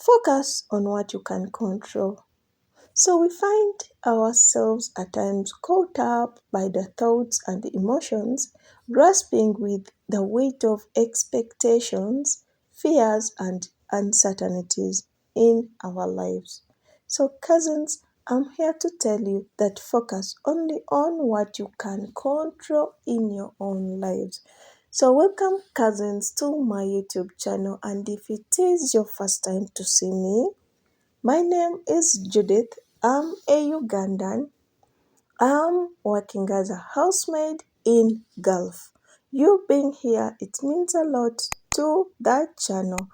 Focus on what you can control. So we find ourselves at times caught up by the thoughts and the emotions, grasping with the weight of expectations, fears, and uncertainties in our lives. So, cousins, I'm here to tell you that focus only on what you can control in your own lives. So, welcome, cousins, to my YouTube channel. And if it is your first time to see me, my name is Judith. I'm a Ugandan. I'm working as a housemaid in Gulf. You being here, it means a lot to that channel.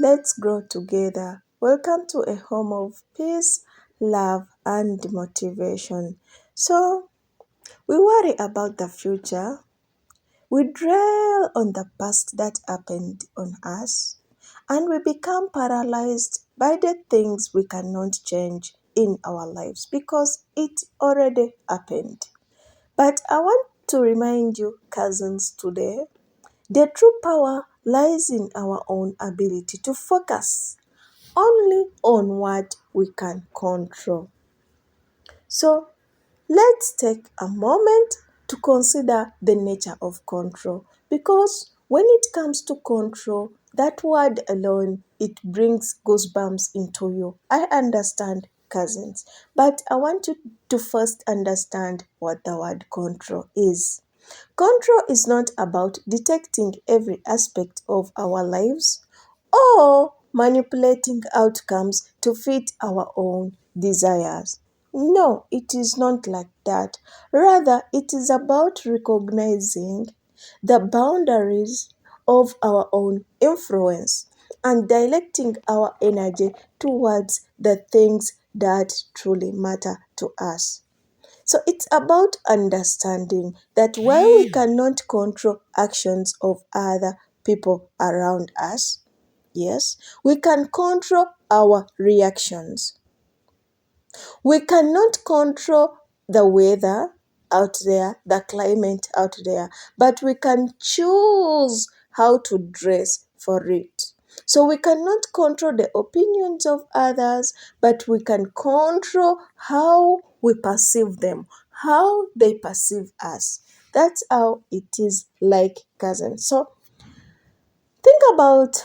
Let's grow together. Welcome to a home of peace, love, and motivation. So, we worry about the future, we dwell on the past that happened on us, and we become paralyzed by the things we cannot change in our lives because it already happened. But I want to remind you, cousins, today, the true power lies in our own ability to focus only on what we can control. So, let's take a moment to consider the nature of control because when it comes to control, that word alone, it brings goosebumps into you. I understand, cousins, but I want you to first understand what the word control is. Control is not about detecting every aspect of our lives or manipulating outcomes to fit our own desires. No, it is not like that. Rather, it is about recognizing the boundaries of our own influence and directing our energy towards the things that truly matter to us. So it's about understanding that while we cannot control actions of other people around us, yes, we can control our reactions. We cannot control the weather out there, the climate out there, but we can choose how to dress for it. So we cannot control the opinions of others, but we can control how we perceive them, how they perceive us. That's how it is like cousins. So think about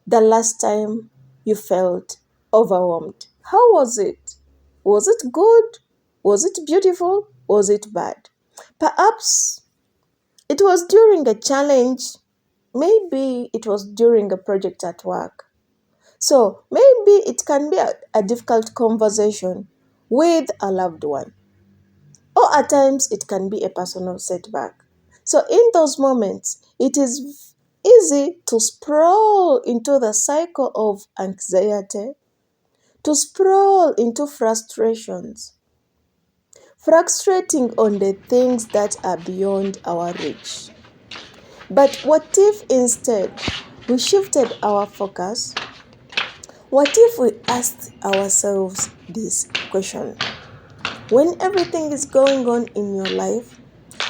the last time you felt overwhelmed. How was it? Was it good? Was it beautiful? Was it bad? Perhaps it was during a challenge. Maybe it was during a project at work. So maybe it can be a difficult conversation with a loved one. Or at times it can be a personal setback. So in those moments, it is easy to sprawl into the cycle of anxiety, to sprawl into frustrations, frustrating on the things that are beyond our reach. But what if instead we shifted our focus? What if we asked ourselves this question? When everything is going on in your life,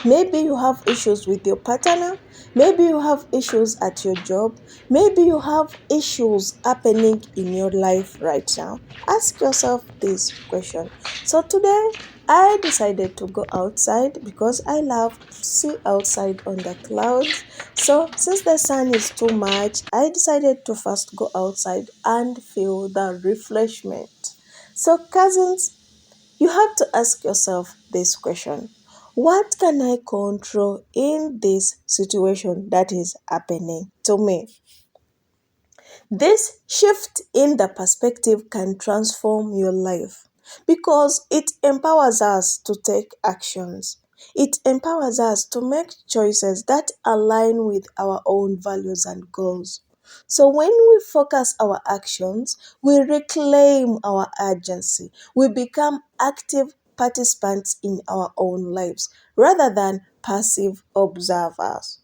maybe you have issues with your partner, maybe you have issues at your job, maybe you have issues happening in your life right now. Ask yourself this question. So today, I decided to go outside because I love to see outside on the clouds. So since the sun is too much, I decided to first go outside and feel the refreshment. So cousins, you have to ask yourself this question. What can I control in this situation that is happening to me? This shift in the perspective can transform your life because it empowers us to take actions. It empowers us to make choices that align with our own values and goals. So when we focus our actions, we reclaim our agency. We become active participants in our own lives rather than passive observers.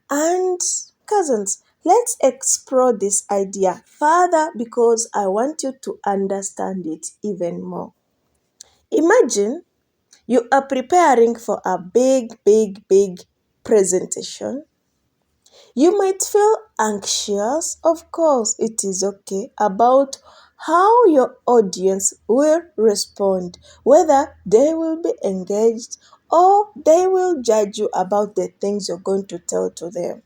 And cousins, let's explore this idea further because I want you to understand it even more. Imagine you are preparing for a big presentation. You might feel anxious, of course, it is okay, about how your audience will respond, whether they will be engaged or they will judge you about the things you're going to tell to them.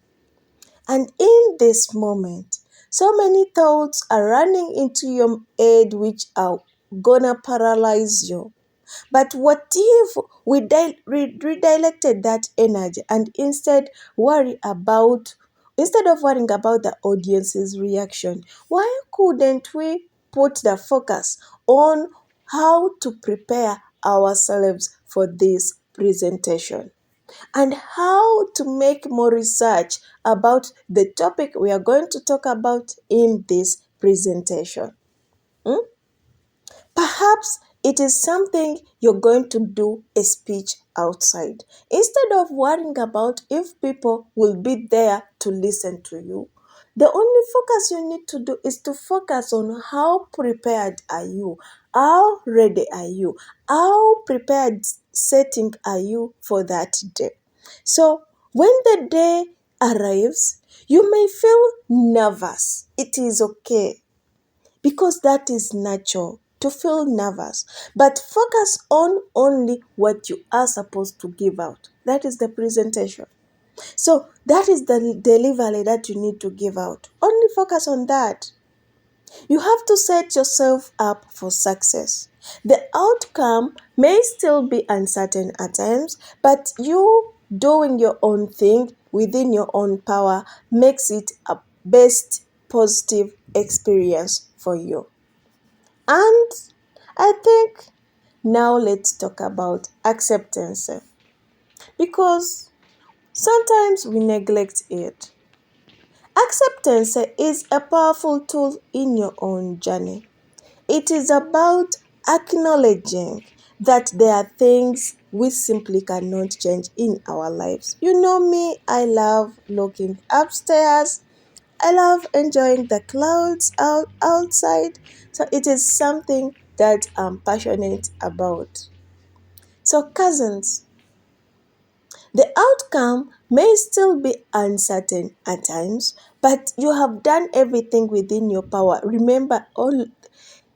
And in this moment, so many thoughts are running into your head which are gonna paralyze you. But what if we redirected that energy and instead of worrying about the audience's reaction, why couldn't we put the focus on how to prepare ourselves for this presentation and how to make more research about the topic we are going to talk about in this presentation? Hmm? Perhaps it is something you're going to do a speech outside. Instead of worrying about if people will be there to listen to you, the only focus you need to do is to focus on how prepared are you, how ready are you, how prepared setting are you for that day. So when the day arrives, you may feel nervous. It is okay because that is natural to feel nervous, but focus on only what you are supposed to give out. That is the presentation. So that is the delivery that you need to give out. Only focus on that. You have to set yourself up for success. The outcome may still be uncertain at times, but you doing your own thing within your own power makes it a best positive experience for you. And I think now let's talk about acceptance, because sometimes we neglect it. Acceptance is a powerful tool in your own journey. It is about acknowledging that there are things we simply cannot change in our lives. You know me, I love looking upstairs. I love enjoying the clouds outside. So it is something that I'm passionate about. So, cousins, the outcome may still be uncertain at times, but you have done everything within your power. Remember, all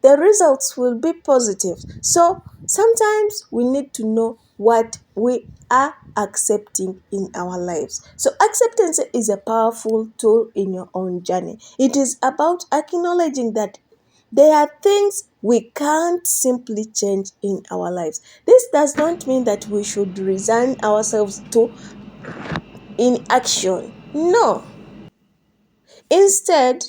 the results will be positive. So sometimes we need to know what we are accepting in our lives. So acceptance is a powerful tool in your own journey. It is about acknowledging that there are things we can't simply change in our lives. This does not mean that we should resign ourselves to inaction. No. Instead,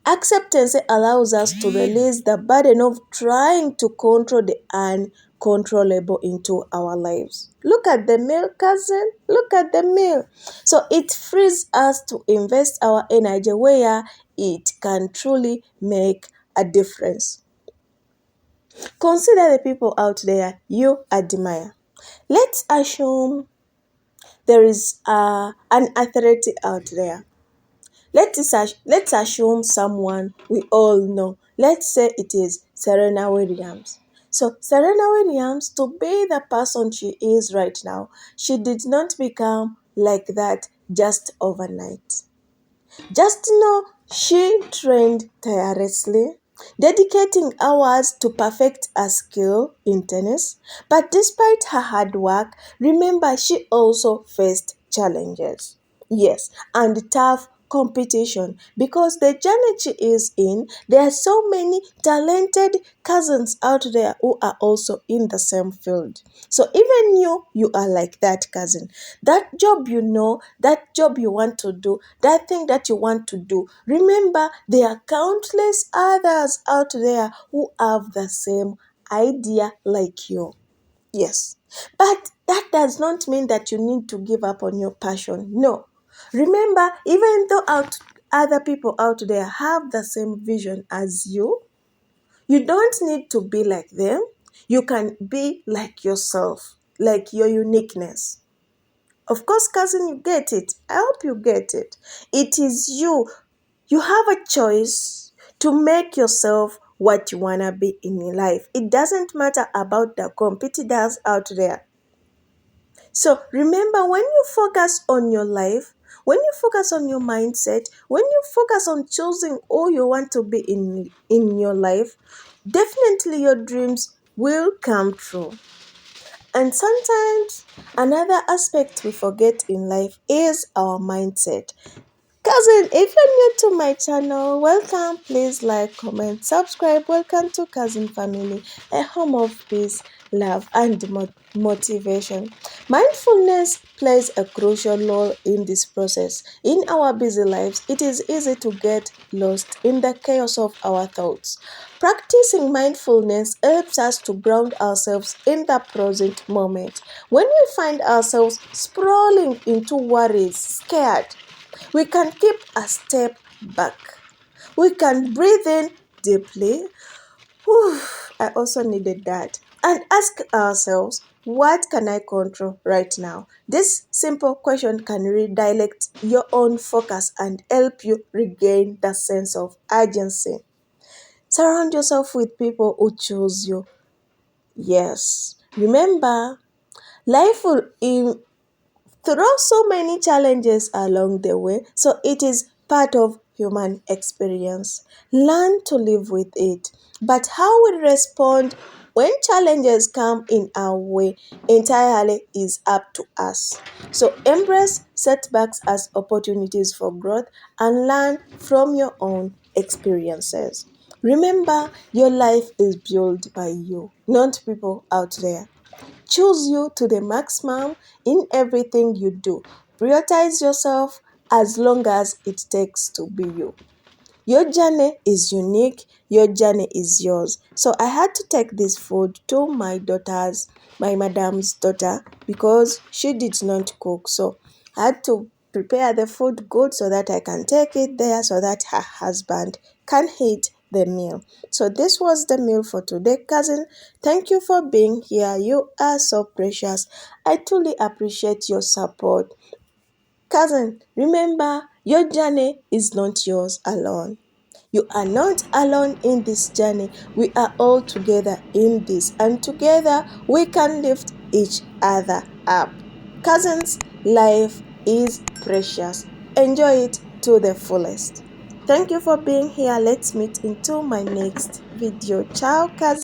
acceptance allows us to release the burden of trying to control the uncontrollable into our lives. Look at the meal, cousin. Look at the meal. So it frees us to invest our energy where it can truly make a difference. Consider the people out there you admire. Let's assume there is an athlete out there. Let's assume someone we all know. Let's say it is Serena Williams. So Serena Williams, to be the person she is right now, she did not become like that just overnight. Just know she trained tirelessly, dedicating hours to perfect her skill in tennis. But despite her hard work, remember she also faced challenges. Yes, and tough competition, because the journey she is in, there are so many talented cousins out there who are also in the same field. So even you are like that cousin. That job you know, that job you want to do, that thing that you want to do. Remember, there are countless others out there who have the same idea like you. Yes. But that does not mean that you need to give up on your passion. No. Remember, even though other people out there have the same vision as you don't need to be like them. You can be like yourself, like your uniqueness. Of course, cousin, you get it. I hope you get it. It is you. You have a choice to make yourself what you want to be in your life. It doesn't matter about the competitors out there. So remember, when you focus on your life, When you focus on your mindset, when you focus on choosing who you want to be in your life, definitely your dreams will come true. And sometimes another aspect we forget in life is our mindset. Cousin, if you're new to my channel, welcome. Please like, comment, subscribe. Welcome to Cousin Family, a home of peace, love, and motivation. Mindfulness plays a crucial role in this process. In our busy lives, it is easy to get lost in the chaos of our thoughts. Practicing mindfulness helps us to ground ourselves in the present moment. When we find ourselves sprawling into worries, scared, we can keep a step back. We can breathe in deeply. Whew, I also needed that. And ask ourselves, what can I control right now? This simple question can redirect your own focus and help you regain that sense of urgency. Surround yourself with people who choose you. Yes. Remember, life will through so many challenges along the way, so it is part of human experience. Learn to live with it. But how we respond when challenges come in our way entirely is up to us. So embrace setbacks as opportunities for growth and learn from your own experiences. Remember, your life is built by you, not people out there. Choose you to the maximum in everything you do. Prioritize yourself as long as it takes to be you. Your journey is unique, your journey is yours. So I had to take this food to my madam's daughter, because she did not cook. So I had to prepare the food good so that I can take it there so that her husband can eat the meal. So this was the meal for today, cousin. Thank you for being here. You are so precious. I truly appreciate your support. Cousin, remember, your journey is not yours alone. You are not alone in this journey. We are all together in this, and together we can lift each other up. Cousins, life is precious. Enjoy it to the fullest. Thank you for being here. Let's meet into my next video. Ciao, cousins.